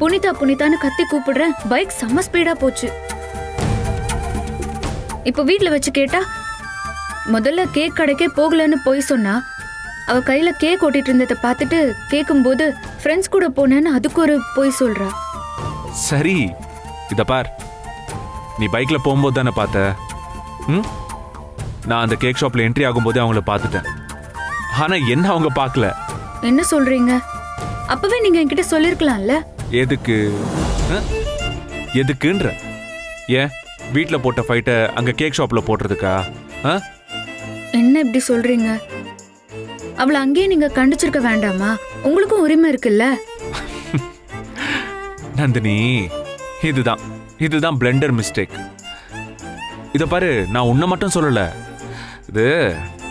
புனிதா புனிதான்னு கத்தி கூப்பிடுறேன், பைக் செம்ம ஸ்பீடா போச்சு. இப்ப வீட்ல வச்சு கேட்டா, முதல்ல கேக் கடைக்கே போகலன்னு போய் சொன்னா, அவ கையில கேக் ஓட்டிட்டு இருந்ததை பார்த்துட்டு கேட்கும்போது ஃப்ரெண்ட்ஸ் கூட போனேன்னு அதுக்கு ஒரு போய் சொல்றா. சரி இத பார், நீ பைக்ல போகும்போது தானே பார்த்த. நான் அந்த கேக் ஷாப்ல என்ட்ரி ஆகும்போதே அவங்கள பார்த்துட்டேன். ஆனா என்ன அவங்க பார்க்கல. என்ன சொல்றீங்க? அப்பவே நீங்க என்கிட்ட சொல்லிருக்கலாம்ல. எதுக்கு எதுக்குன்ற? ஏன் வீட்ல போட்ட ஃபைட்ட அங்க கேக் ஷாப்ல போடுறதுக்கா? என்ன இப்படி சொல்றீங்க? அவளை அங்கேயே நீங்க கண்டிச்சிருக்க வேண்டாமா? உங்களுக்கும் உரிமை இருக்குல்ல. நந்தினி, இதுதான் பிளெண்டர் மிஸ்டேக். இத பாரு, நான் உன்னை மட்டும் சொல்லல. இது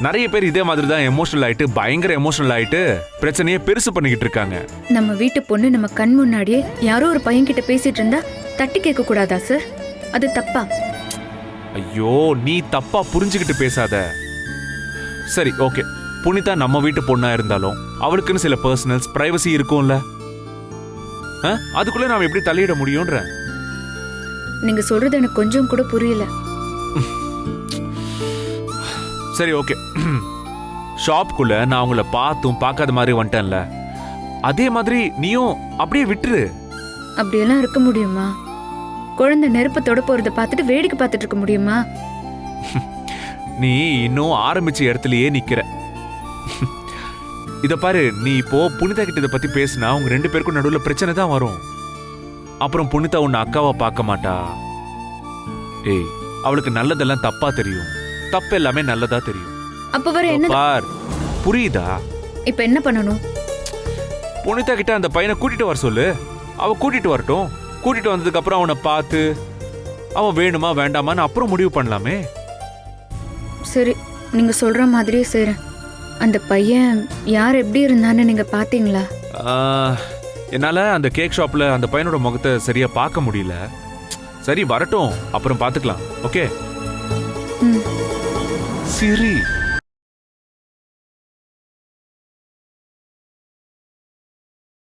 நிறைய பேர் இதே மாதிரி தான் எமோஷனல் ஆயிட்டு, பயங்கர எமோஷனல் ஆயிட்டு பிரச்சனையை பெருசு பண்ணிக்கிட்டு இருக்காங்க. நம்ம வீட்டு பொண்ணு நம்ம கண் முன்னாடியே யாரோ ஒரு பையன் கிட்ட பேசிட்டு இருந்தா தட்டி கேட்க கூடாதா சார்? அது தப்பா? ஐயோ, நீ தப்பா புரிஞ்சுக்கிட்டு பேசாத. சரி ஓகே, புனிதா நம்ம வீட்டு பொண்ணா இருந்தாலும் அவளுக்குன்னு சில பர்சனல்ஸ் பிரைவசி இருக்கும்ல. அதுக்குள்ள நாம எப்படி தலையிட முடியும்ன்ற? நீங்க சொல்றது எனக்கு கொஞ்சம் கூட புரியல. சரி ஓகே, ஷாப்குள்ள நான் அவங்கள பார்த்தும் பார்க்காத மாதிரி வந்துட்டேன்ல, அதே மாதிரி நீயும் அப்படியே விட்டுரு. அப்படியெல்லாம் இருக்க முடியுமா? குழந்தை நெருப்பு தொட போறத பார்த்துட்டு வேடிக்கை பார்த்துட்டு இருக்க முடியுமா? நீ இன்னும் ஆரம்பிச்ச இடத்துலயே நிக்கிற. இத பாரு, நீ இப்போ புனிதா கிட்ட இதை பத்தி பேசினா உங்க 2 பேருக்கும் நடுவுல பிரச்சனை தான் வரும். அப்புறம் புனிதா உன்னை அக்காவா பார்க்க மாட்டா. ஏய், அவளுக்கு நல்லதெல்லாம் தப்பா தெரியும், தப்பு எல்லாமே நல்லதா தெரியும். அப்ப வர என்ன பார், புரியுதா? இப்ப என்ன பண்ணணும்? புனிதா கிட்ட அந்த பையனை கூட்டிட்டு வர சொல்லு. அவ கூட்டிட்டு வரட்டும். கூட்டிட்டு வந்ததுக்கு அப்புறம் அவனை பார்த்து அவன் வேணுமா வேண்டாமான்னு அப்புறம் முடிவு பண்ணலாமே. சரி, நீங்க சொல்ற மாதிரியே செய்றேன். அந்த பையன் யார் எப்படி இருந்தான்னு நீங்க பாத்தீங்களா? என்னால அந்த கேக் ஷாப்ல அந்த பையனோட முகத்தை சரியா பார்க்க முடியல. சரி வரட்டும், அப்புறம் பார்த்துக்கலாம். ஓகே ம். சரி.